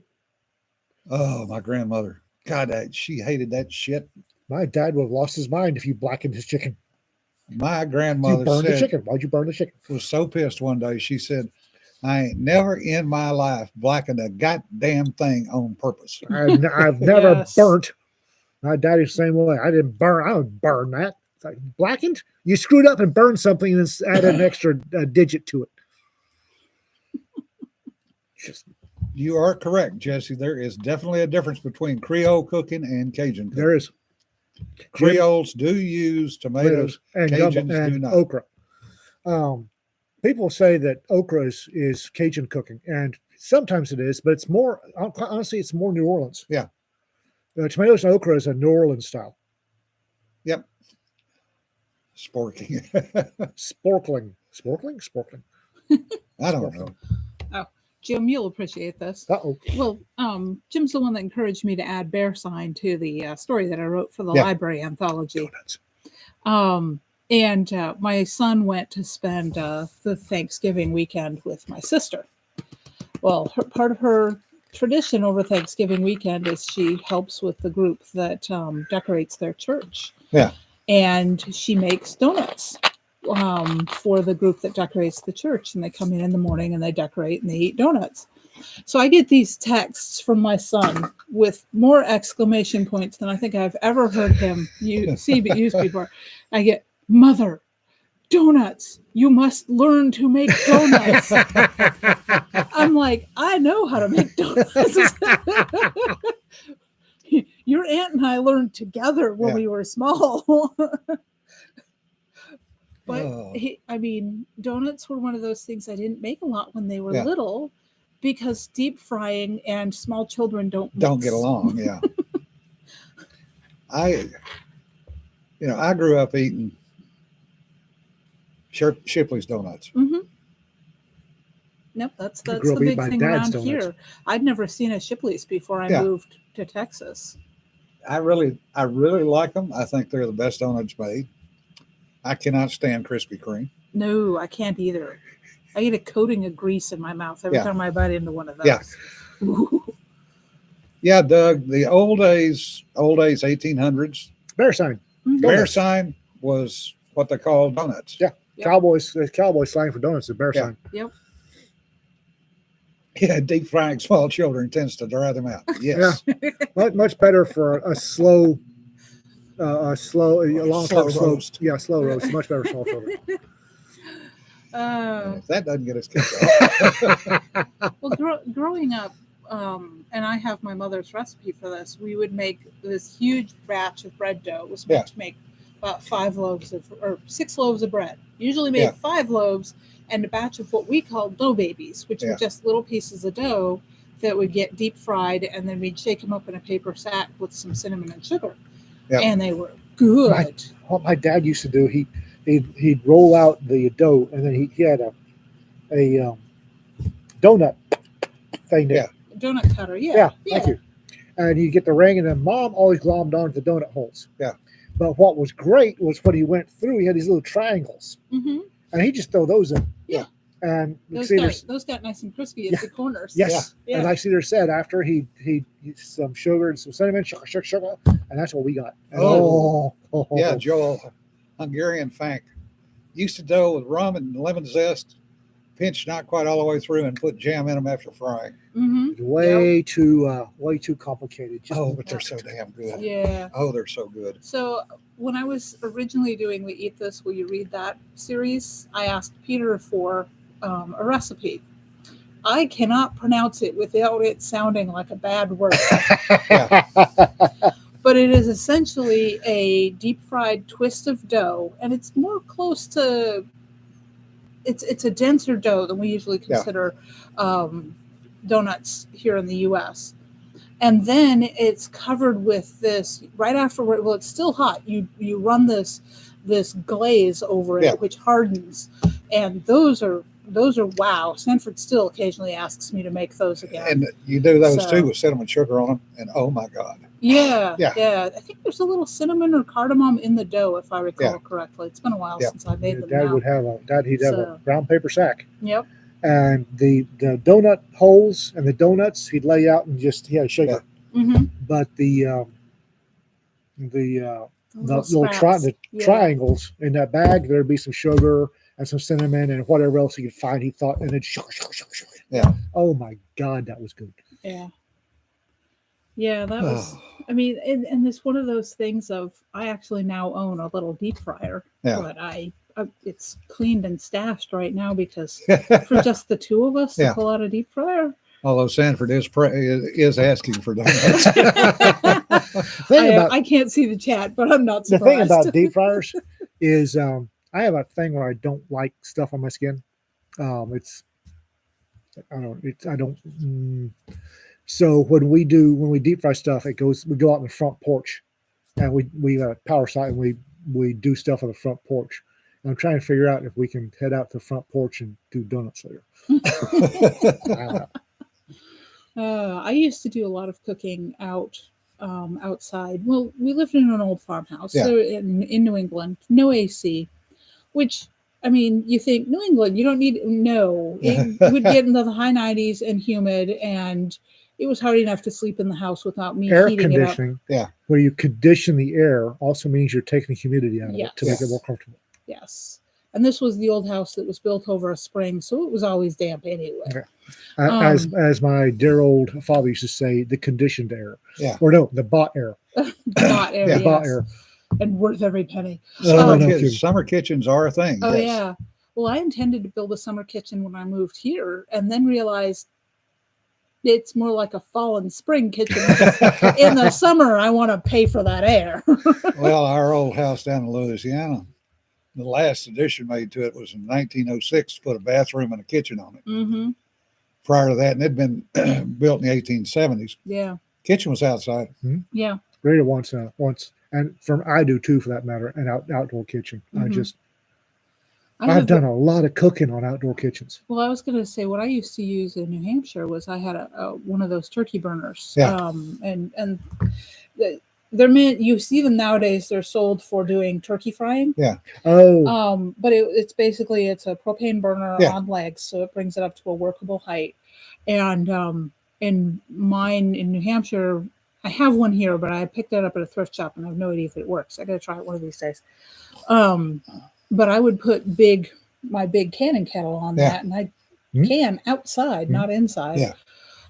Oh, my grandmother. God, she hated that shit. My dad would have lost his mind if you blackened his chicken. My You grandmother burned the said, chicken. Why'd you burn the chicken? was so pissed one day. She said, I ain't never in my life blackened a goddamn thing on purpose. I've never Yes. burnt. My daddy's the same way. I don't burn that. It's like blackened. You screwed up and burned something and then added an extra digit to it. Just You are correct, Jesse. There is definitely a difference between Creole cooking and Cajun cooking. there is Creoles do use tomatoes. and Cajuns gumbo do and not. okra. People say that okra is Cajun cooking, and sometimes it is, but it's more honestly, it's more New Orleans. Yeah. Tomatoes and okra is a New Orleans style. Yep. Sporking. Sporkling. I don't know. Jim, you'll appreciate this. Uh-oh. Well, Jim's the one that encouraged me to add bear sign to the story that I wrote for the Yeah. library anthology. Donuts. And my son went to spend the Thanksgiving weekend with my sister. Well, part of her tradition over Thanksgiving weekend is she helps with the group that decorates their church. Yeah. And she makes donuts for the group that decorates the church. And they come in the morning and they decorate and they eat donuts. So I get these texts from my son with more exclamation points than I think I've ever heard him use before. I get, Mother, donuts. You must learn to make donuts. I'm like, I know how to make donuts. Your aunt and I learned together when we were small. But donuts were one of those things I didn't make a lot when they were little, because deep frying and small children don't get along. Yeah. I grew up eating Shipley's donuts. Mm-hmm. Nope, that's grew the up big eating my thing dad's around donuts. here. I'd never seen a Shipley's before I moved to Texas. I really like them. I think they're the best donuts made. I cannot stand Krispy Kreme. No, I can't either. I get a coating of grease in my mouth every time I bite into one of those. Yeah. Yeah, Doug, the old days, 1800s, Bear sign. Mhm. bear sign was what they called donuts. Yeah. Yep. Cowboy slang for donuts is bear Yeah. sign. Yep. Yeah, deep frying small children tends to dry them out. Yes. Much better for a slow, long Slow roast. Yeah, slow roast. Much better for small children. If that doesn't get us kicked off. Well, growing up, and I have my mother's recipe for this, we would make this huge batch of bread dough. It was meant to make about 6 loaves of bread. Usually made 5 loaves and a batch of what we called dough babies, which were just little pieces of dough that would get deep fried, and then we'd shake them up in a paper sack with some cinnamon and sugar. Yep. And they were good. What my dad used to do, he'd roll out the dough, and then he had a donut thing there. Donut cutter, Yeah, thank you. and you get the ring, and then Mom always glommed onto the donut holes. Yeah. But what was great was when he went through, he had these little triangles, Mm-hmm. and he just throw those in. Yeah. And Those got nice and crispy at Yeah. the corners. yes, Yeah. and like Cedar said, after he some sugar and some cinnamon, sugar, and that's what we got. And Oh. oh. Yeah, Joel, Hungarian Fank. Used to dough with rum and lemon zest, pinch not quite all the way through, and put jam in them after frying. Mm-hmm. Way too complicated. Just, Oh, but they're so damn good. Yeah. Oh, they're so good. So when I was originally doing the Eat This, Will You Read That series, I asked Peter for a recipe. I cannot pronounce it without it sounding like a bad word. But it is essentially a deep fried twist of dough, and it's more close to it's a denser dough than we usually consider donuts here in the U.S. And then it's covered with this right afterward. Well, it's still hot. You run this glaze over it, Yeah. which hardens, and those are wow. Sanford still occasionally asks me to make those again. And you do those So- too with cinnamon sugar on them, and oh my God. Yeah. Yeah. I think there's a little cinnamon or cardamom in the dough, if I recall Yeah. correctly. It's been a while Yeah. since I made them. Dad now. would have he'd have a So- brown paper sack, Yep. and the donut holes and the donuts he'd lay out and just he had sugar. Mm-hmm. But the little triangles in that bag, there'd be some sugar and some cinnamon and whatever else he could find. He thought, and then sugar. Yeah. Oh my God, that was good. Yeah. Yeah, that was. Oh, I mean, and it's one of those things of I actually now own a little deep fryer, Yeah. but it's cleaned and stashed right now because for just the two of us Yeah. to pull out a deep fryer. although Sanford is asking for donuts. I can't see the chat, but I'm not The surprised. thing about deep fryers is I have a thing where I don't like stuff on my skin. So when we deep fry stuff, we go out on the front porch, and we power side, and we do stuff on the front porch. And I'm trying to figure out if we can head out to the front porch and do donuts later. I don't know. I used to do a lot of cooking outside. Well, we lived in an old farmhouse, Yeah. so in New England, no AC, which, I mean, you think New England, you don't need, no, it would get into the high 90s and humid, and it was hard enough to sleep in the house without me Air heating it up. conditioning, Yeah. where you condition the air, also means you're taking the humidity out of it to make it Yes. more comfortable. Yes. And this was the old house that was built over a spring, so it was always damp anyway. Okay. As my dear old father used to say, the conditioned air. Yeah. Or no, the bought air. Hot air, Yeah, The bought yes. air. And worth every penny. Summer, no kit- kidding. summer kitchens are a thing. Oh yes. yeah. Well, I intended to build a summer kitchen when I moved here, and then realized it's more like a fall and spring kitchen. In the summer, I want to pay for that air. Well, our old house down in Louisiana, the last addition made to it was in 1906, put a bathroom and a kitchen on it. Mm-hmm. Prior to that, and it'd been built in the 1870s. Yeah. Kitchen was outside. Yeah. Rita wants, and I do too, for that matter, an outdoor kitchen. Mhm. I've done a lot of cooking on outdoor kitchens. Well, I was going to say what I used to use in New Hampshire was I had one of those turkey burners. Yeah. And they're meant, you see them nowadays. They're sold for doing turkey frying. Oh, But it's basically it's a propane burner Yeah. on legs, so it brings it up to a workable height. And in mine in New Hampshire, I have one here, but I picked that up at a thrift shop, and I have no idea if it works. I got to try it one of these days. But I would put my big cannon kettle on Yeah. that, and I Mhm. can outside, not inside. Yeah.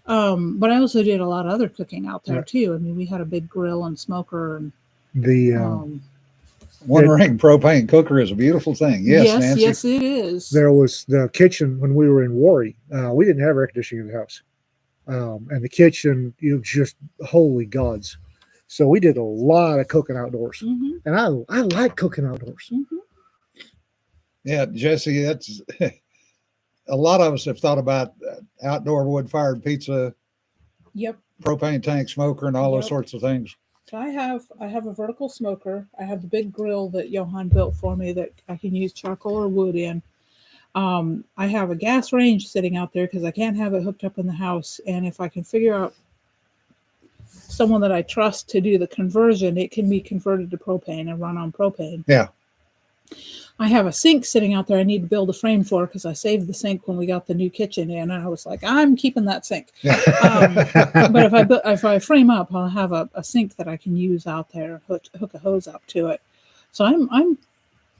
But I also did a lot of other cooking out there Yeah. too. I mean, we had a big grill and smoker, and the One Yeah. ring propane cooker is a beautiful thing. Yes, Nancy. yes, it is. there was the kitchen when we were in Warri. We didn't have air conditioning in the house, and the kitchen, just holy gods. So we did a lot of cooking outdoors, Mm-hmm, and I like cooking outdoors. mm-hmm. Yeah, Jesse, that's a lot of us have thought about outdoor wood-fired pizza, Yep. propane tank smoker, and all those Yep. sorts of things. So I have a vertical smoker. I have the big grill that Johan built for me that I can use charcoal or wood in. I have a gas range sitting out there because I can't have it hooked up in the house. And if I can figure out someone that I trust to do the conversion, it can be converted to propane and run on propane. Yeah. I have a sink sitting out there I need to build a frame for because I saved the sink when we got the new kitchen in, and I was like, I'm keeping that sink. Yeah. But if I frame up, I'll have a sink that I can use out there, hook a hose up to it. So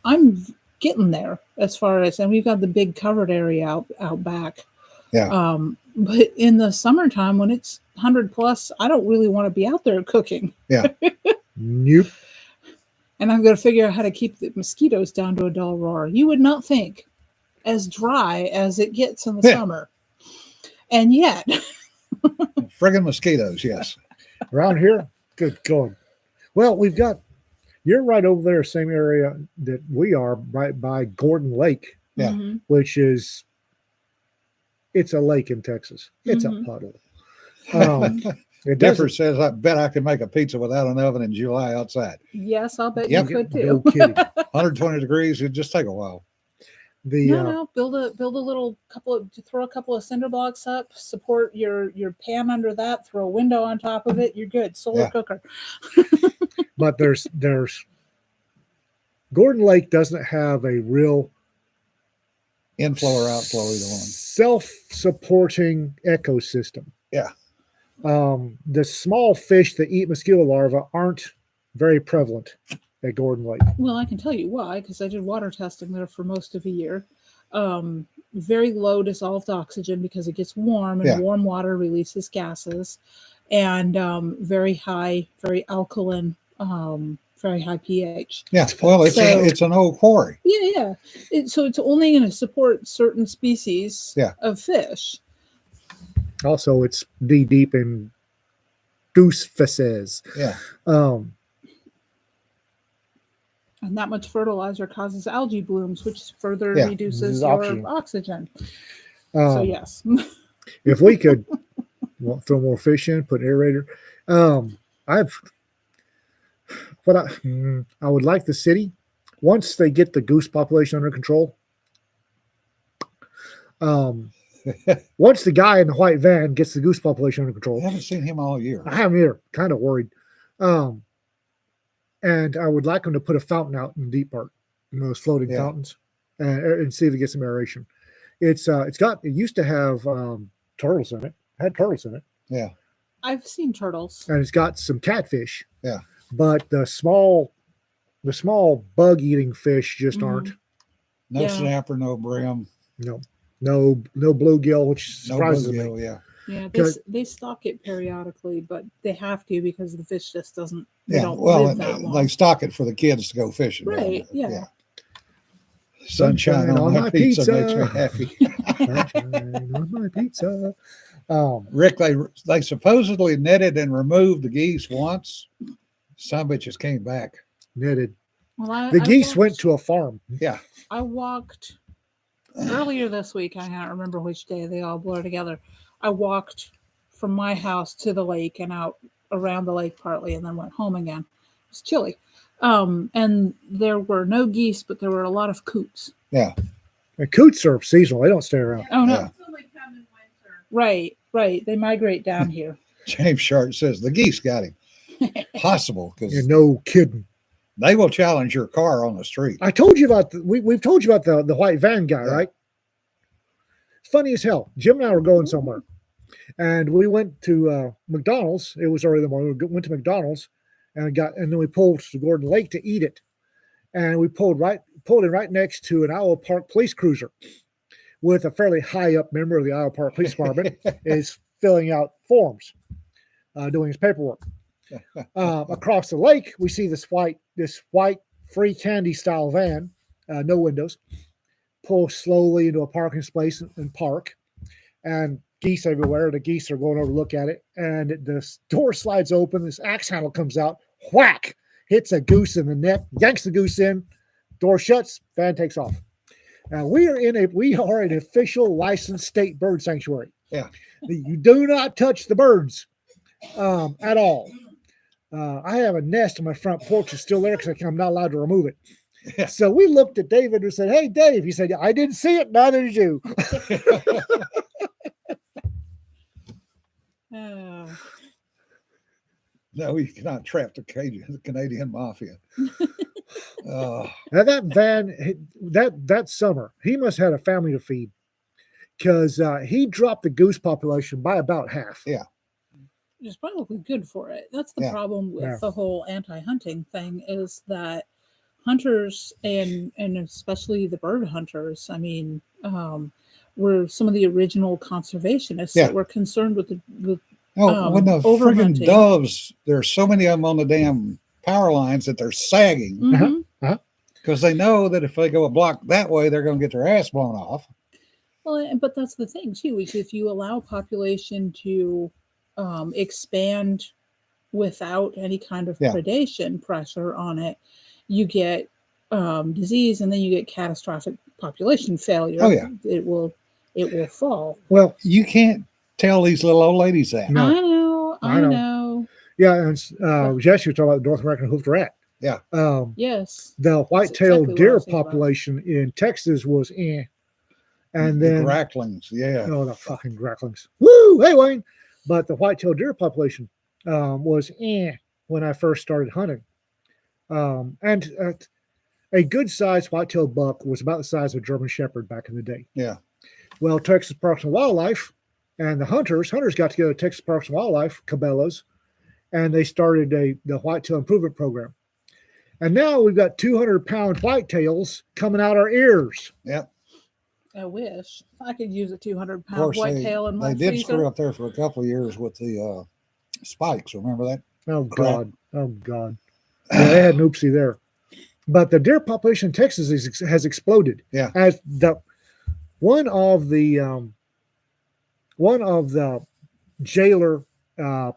I'm getting there as far as, and we've got the big covered area out back. Yeah. But in the summertime when it's 100 plus, I don't really want to be out there cooking. Yeah. Nope. And I've got to figure out how to keep the mosquitoes down to a dull roar. You would not think as dry as it gets in the summer. And yet. Friggin' mosquitoes, yes. Around here, good God. Well, you're right over there, same area that we are, right by Gordon Lake, Yeah. which is, it's a lake in Texas. It's a puddle. Differ says, I bet I could make a pizza without an oven in July outside. Yes, I'll bet Yep. you could No too. kidding. 120 degrees, it'd just take a while. No, build a little throw a couple of cinder blocks up, support your pan under that, throw a window on top of it, you're good. Solar cooker. But there's Gordon Lake doesn't have a real Inflow or outflow, either one. self-supporting ecosystem. Yeah. The small fish that eat mosquito larvae aren't very prevalent at Gordon Lake. Well, I can tell you why, because I did water testing there for most of a year. Very low dissolved oxygen because it gets warm, and warm water releases gases, and very high, very alkaline, very high pH. Yeah, well, it's an old quarry. Yeah. So it's only going to support certain species of fish. Also, it's knee deep in goose feces. Yeah. And that much fertilizer causes algae blooms, which further reduces your oxygen. So yes. If we could throw more fish in, put an aerator. I would like the city, once they get the goose population under control. Once the guy in the white van gets the goose population under control. I haven't seen him all year. I haven't either. Kind of worried. And I would like him to put a fountain out in the deep part, those floating fountains, and see if it gets some aeration. It used to have turtles in it. It had turtles in it. Yeah. I've seen turtles. And it's got some catfish. Yeah. But the small bug-eating fish just aren't. No snapper, no brim. No bluegill, which surprises me. Yeah. Yeah, they stock it periodically, but they have to because the fish just doesn't. They don't live that long. They stock it for the kids to go fishing. Right? Yeah. Sunshine on my pizza makes me happy. Sunshine on my pizza. Rick, they supposedly netted and removed the geese once. Some bitches came back. Netted. Well, the geese went to a farm. Yeah. I walked earlier this week. I can't remember which day. They all blur together. I walked from my house to the lake and out around the lake partly, and then went home again. It was chilly. And there were no geese, but there were a lot of coots. Yeah. And coots are seasonal. They don't stay around. Oh, no. Yeah. Right. They migrate down here. James Sharp says the geese got him. Possible, because no kidding. They will challenge your car on the street. I told you about we've told you about the white van guy, right? Funny as hell. Jim and I were going somewhere, and we went to McDonald's. It was early in the morning. We went to McDonald's, and then we pulled to Gordon Lake to eat it, and we pulled in right next to an Iowa Park police cruiser with a fairly high up member of the Iowa Park Police Department is filling out forms, doing his paperwork. Across the lake, we see this white free candy style van, no windows, pull slowly into a parking space and park, and geese everywhere. The geese are going over to look at it, and the door slides open. This axe handle comes out, whack, hits a goose in the neck, yanks the goose in, door shuts, van takes off. Now we are an official licensed state bird sanctuary. Yeah, you do not touch the birds at all. I have a nest on my front porch. It's still there because I'm not allowed to remove it. Yeah. So we looked at David and said, "Hey, Dave." He said, "I didn't see it. Neither did you." No, you cannot trap the Canadian mafia. Uh, Now that van, that summer, he must have had a family to feed because he dropped the goose population by about half. Yeah. It's probably good for it. That's the Yeah. problem with Yeah. the whole anti-hunting thing is that hunters and especially the bird hunters, I mean, were some of the original conservationists Yeah. that were concerned with when the friggin' overhunting. doves, there's so many of them on the damn power lines that they're sagging Mhm. because they know that if they go a block that way, they're going to get their ass blown off. Well, but that's the thing too, is if you allow population to expand without any kind of Yeah. predation pressure on it, you get disease, and then you get catastrophic population failure. Oh, yeah. It will fall. Well, You can't tell these little old ladies that. No. I I know. know. yeah, and Jesse was talking about the North American hoofed rat. Yeah. Yes. The white-tailed exactly what I deer was thinking about. population in Texas was and the then gracklings, yeah. oh, the fucking gracklings. Woo! Hey, Wayne. But the white-tailed deer population was when I first started hunting. And a good-sized white-tailed buck was about the size of a German Shepherd back in the day. Yeah. Well, Texas Parks and Wildlife and the hunters got together at Texas Parks and Wildlife, Cabela's, and they started the whitetail improvement program. And now we've got 200-pound whitetails coming out our ears. Yep. I wish I could use a 200-pound Of course, whitetail in my they did freezer. screw up there for a couple of years with the spikes. Remember that? Oh, Crap. God. Oh, God. Yeah, they had an oopsie there. But the deer population in Texas has exploded. Yeah. As one of the jailer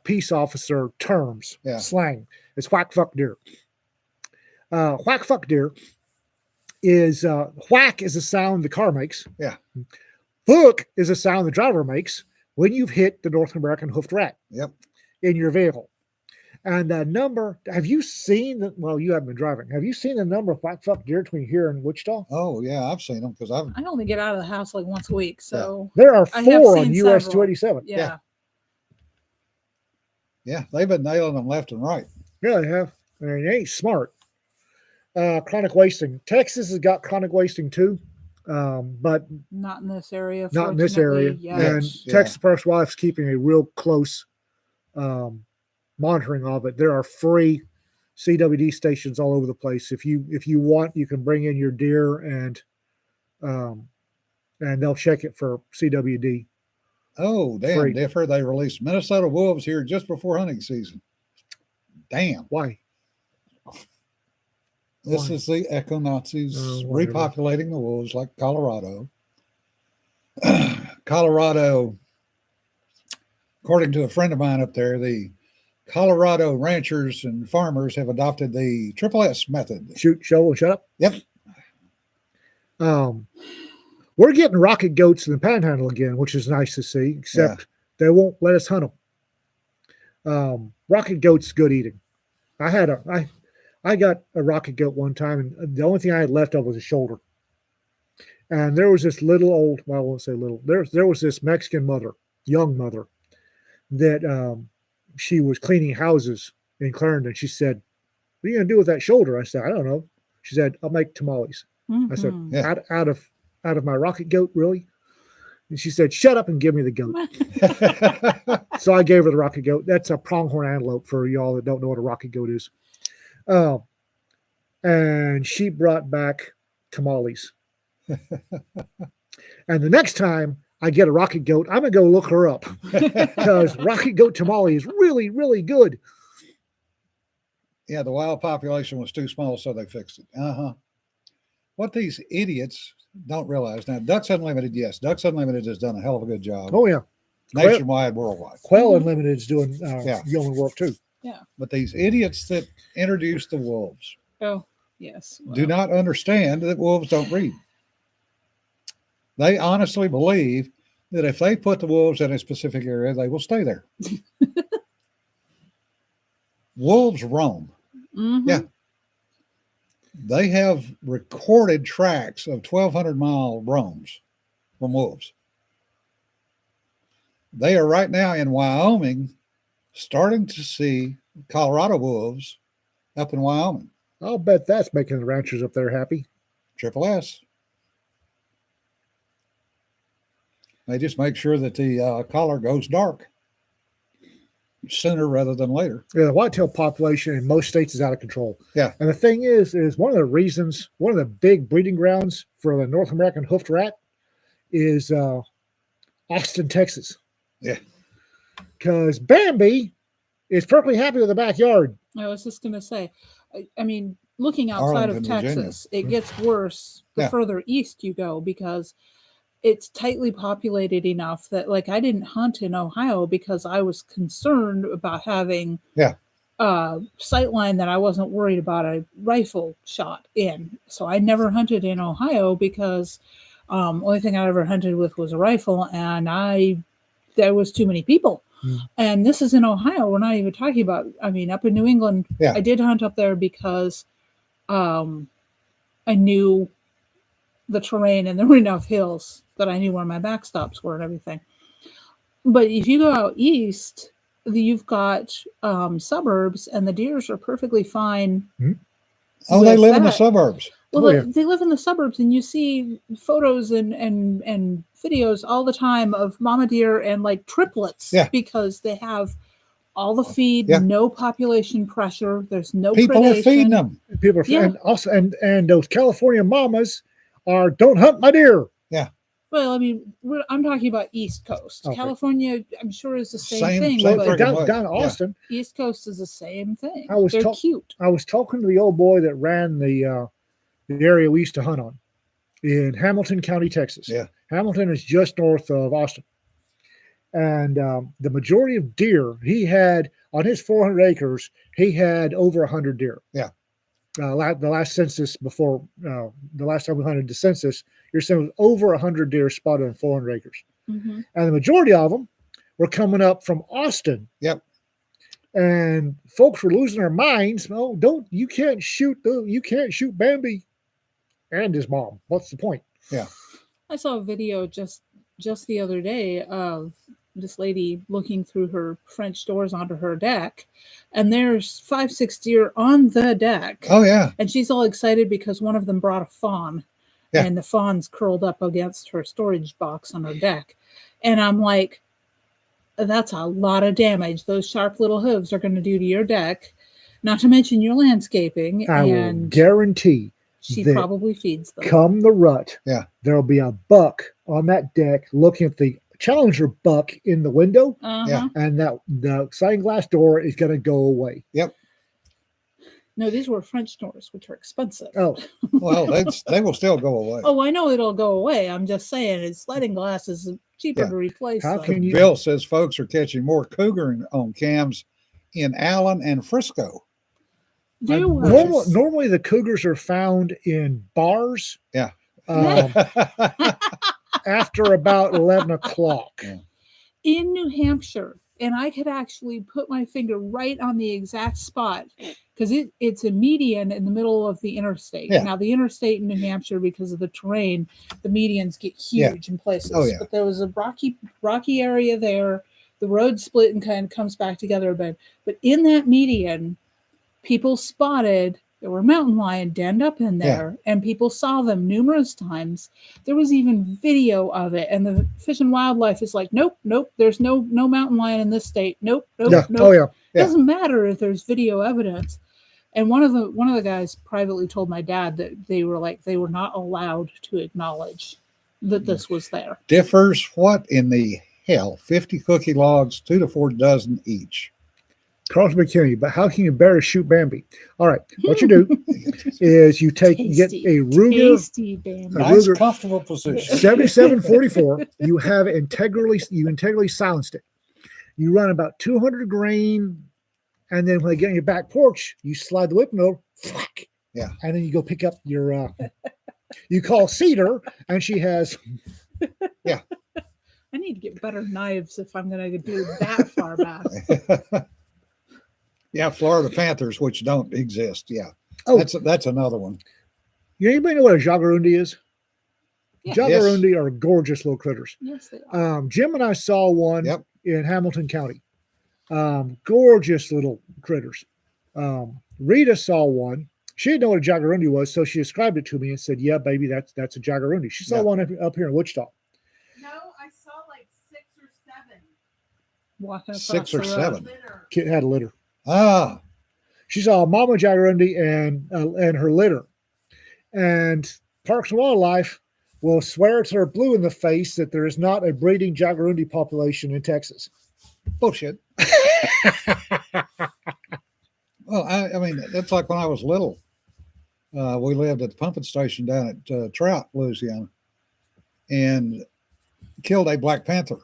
peace officer terms, Yeah. slang, is whack fuck deer. Whack fuck deer is whack is a sound the car makes. Yeah. Fuck is a sound the driver makes when you've hit the North American hoofed rat Yep. in your vehicle. And the number, have you seen, well, you haven't been driving. Have you seen the number of whack fuck deer between here and Wichita? Oh, yeah. I've seen them because I've. I only get out of the house like once a week, so There are I have 4 on seen US several. 287. yeah. Yeah, they've been nailing them left and right. Yeah, they have. I mean, they ain't smart. Chronic wasting. Texas has got chronic wasting too, but Not in this area. not in this area. fortunately, Yeah. And Yes, yeah. Texas Parks Wildlife's keeping a real close monitoring of it. There are free CWD stations all over the place. If you want, you can bring in your deer and they'll check it for CWD. Oh, damn, Free. Differ. They released Minnesota wolves here just before hunting season. Damn. Why? This Why? is the eco Nazis Whatever. repopulating the wolves like Colorado. Colorado, according to a friend of mine up there, the Colorado ranchers and farmers have adopted the Triple S method. Shoot, shovel, and shut up. Yep. We're getting rocket goats in the panhandle again, which is nice to see, except they won't let us hunt them. Rocket goat's good eating. I got a rocket goat one time, and the only thing I had left of was a shoulder. And there was this little old, well, I won't say little, there was this Mexican mother, young mother, that she was cleaning houses in Clarendon. She said, "What are you going to do with that shoulder?" I said, "I don't know." She said, "I'll make tamales." I said, Mhm. Yeah. out of my rocket goat, really? And she said, "Shut up and give me the goat." So I gave her the rocket goat. That's a pronghorn antelope for y'all that don't know what a rocket goat is. And she brought back tamales. And the next time I get a rocket goat, I'm going to go look her up because rocket goat tamale is really, really good. Yeah, the wild population was too small, so they fixed it. What these idiots don't realize now, Ducks Unlimited, yes, Ducks Unlimited has done a hell of a good job. Oh, yeah. Nationwide, worldwide. Quail Mhm. Unlimited is doing Yeah. yeoman work too. But these idiots that introduced the wolves Oh, yes. do well, not understand that wolves don't read. They honestly believe that if they put the wolves in a specific area, they will stay there. Wolves roam. mhm. Yeah. They have recorded tracks of 1,200-mile roams from wolves. They are right now in Wyoming starting to see Colorado wolves up in Wyoming. I'll bet that's making the ranchers up there happy. Triple S. They just make sure that the collar goes dark sooner rather than later. Yeah, the whitetail population in most states is out of control. Yeah. And the thing is one of the reasons, one of the big breeding grounds for the North American hoofed rat is Austin, Texas. Yeah. Because Bambi is perfectly happy with the backyard. I was just going to say, I mean, looking outside Arlington, of Texas, Virginia. it gets worse the Yeah. further east you go because it's tightly populated enough that, like, I didn't hunt in Ohio because I was concerned about having sightline that I wasn't worried about a rifle shot in. So I never hunted in Ohio because only thing I ever hunted with was a rifle, and there was too many people. And this is in Ohio. We're not even talking about, I mean, up in New England, Yeah. I did hunt up there because I knew the terrain and there were enough hills that I knew where my backstops were and everything. But if you go out east, you've got suburbs, and the deers are perfectly fine. Oh, they with live in the that. suburbs. Well, Oh, yeah. they live in the suburbs, and you see photos and videos all the time of mama deer and like triplets Yeah. because they have all the feed, Yeah. no population pressure. There's no People predation. are feeding them. People are, Yeah. and also, and those California mamas are, don't hunt my deer. Well, I mean, I'm talking about East Coast. Okay. California, I'm sure, is the same Same- thing. same but freaking down, way. down in Yeah. Austin, East Coast is the same thing. I was They're talk- cute. I was talking to the old boy that ran the area we used to hunt on in Hamilton County, Texas. Yeah. Hamilton is just north of Austin. And the majority of deer he had on his 400 acres, he had over 100 deer. Yeah. The last census before the last time we hunted the census, you're saying over 100 deer spotted on 400 acres. Mm-hmm. And the majority of them were coming up from Austin. Yep. And folks were losing their minds. Oh, you can't shoot Bambi and his mom. What's the point? I saw a video just the other day of this lady looking through her French doors onto her deck, and there's 5-6 deer on the deck. Oh, yeah. And she's all excited because one of them brought a fawn, Yeah. and the fawn's curled up against her storage box on her deck. And I'm like, that's a lot of damage those sharp little hooves are going to do to your deck, not to mention your landscaping. I will And guarantee she that probably feeds them. come the rut, Yeah. there'll be a buck on that deck looking at the Challenger buck in the window, Uh-huh. Yeah. and that the sliding glass door is going to go away. No, these were French doors, which are expensive. Oh, Well, they will still go away. Oh, I know it'll go away. I'm just saying, it's sliding glass is cheaper Yeah. to replace. How them. can you? Bill says folks are catching more cougar on cams in Allen and Frisco. There was Normally, the cougars are found in bars. Yeah. After about 11 o'clock. Yeah. in New Hampshire, and I could actually put my finger right on the exact spot because it's a median in the middle of the interstate. Yeah. Now, the interstate in New Hampshire, because of the terrain, the medians get huge in places. Oh, yeah. But there was a rocky area there. The road split and kind of comes back together a bit. But in that median, people spotted there were mountain lion denned up in there, and people saw them numerous times. There was even video of it, and the Fish and Wildlife is like, nope, there's no mountain lion in this state. Nope. Yeah. Oh, yeah. It doesn't matter if there's video evidence. And one of the guys privately told my dad that they were not allowed to acknowledge that this was there. Differs what in the hell? 50 cookie logs, 2 to 4 dozen each. Carlton McKinney, but how can you bear to shoot Bambi? All right. What you do is you get a Ruger Tasty, Bambi. A Nice, Ruger- comfortable position. 7744. You have it integrally silenced it. You run about 200 grain, and then when they get on your back porch, you slide the whip over, whack, Yeah. and then you go pick up your. You call Cedar, and she has. I need to get better knives if I'm going to do that far back. Yeah, Florida Panthers, which don't exist. Yeah. Oh. That's another one. Anybody know what a jaguarundi is? Yeah. Jaguarundi are gorgeous little critters. Yes, they are. Jim and I saw one Yep. in Hamilton County. Gorgeous little critters. Rita saw one. She didn't know what a jaguarundi was, so she described it to me and said, "Yeah, baby, that's a jaguarundi." She saw Yeah. one up here in Wichita. No, I saw like 6 or 7. Walking across 6 or the road. 7. Litter. Kid had a litter. Ah, She saw a mama jaguarundi and her litter. And Parks and Wildlife will swear to their blue in the face that there is not a breeding jaguarundi population in Texas. bullshit. Well, I mean, that's like when I was little. We lived at the pumping station down at Trout, Louisiana, and killed a black panther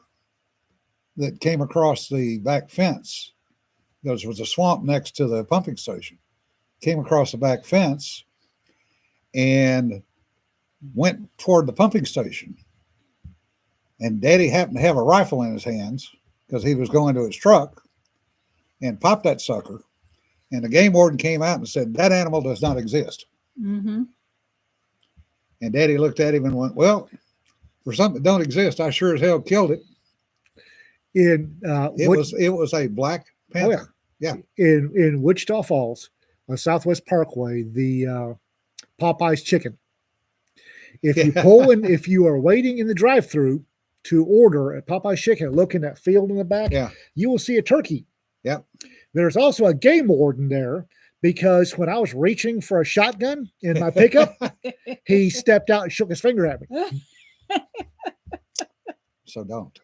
that came across the back fence. There was a swamp next to the pumping station. Came across the back fence and went toward the pumping station. And Daddy happened to have a rifle in his hands because he was going to his truck and popped that sucker. And the game warden came out and said, "That animal does not exist." Mm-hmm. And Daddy looked at him and went, "Well, for something that don't exist, I sure as hell killed it." In It was a black panther. in Wichita Falls on Southwest Parkway, the Popeye's chicken. If you pull in, if you are waiting in the drive-through to order a Popeye's chicken, look in that field in the back, Yeah. you will see a turkey. Yep. There's also a game warden there because when I was reaching for a shotgun in my pickup, he stepped out and shook his finger at me. So don't.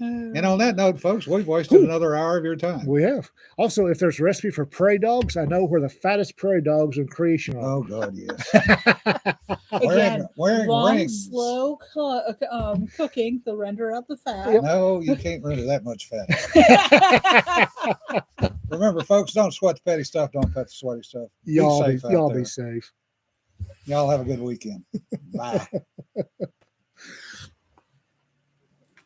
And on that note, folks, we've wasted another hour of your time. We have. Also, if there's a recipe for prairie dogs, I know where the fattest prairie dogs in creation are. Oh God, yes. Again, wearing long, rings. slow cooking to render out the fat. Yep. No, you can't render that much fat. Remember, folks, don't sweat the petty stuff. Don't pet the sweaty stuff. Y'all safe out y'all there. be safe. Y'all have a good weekend. Bye.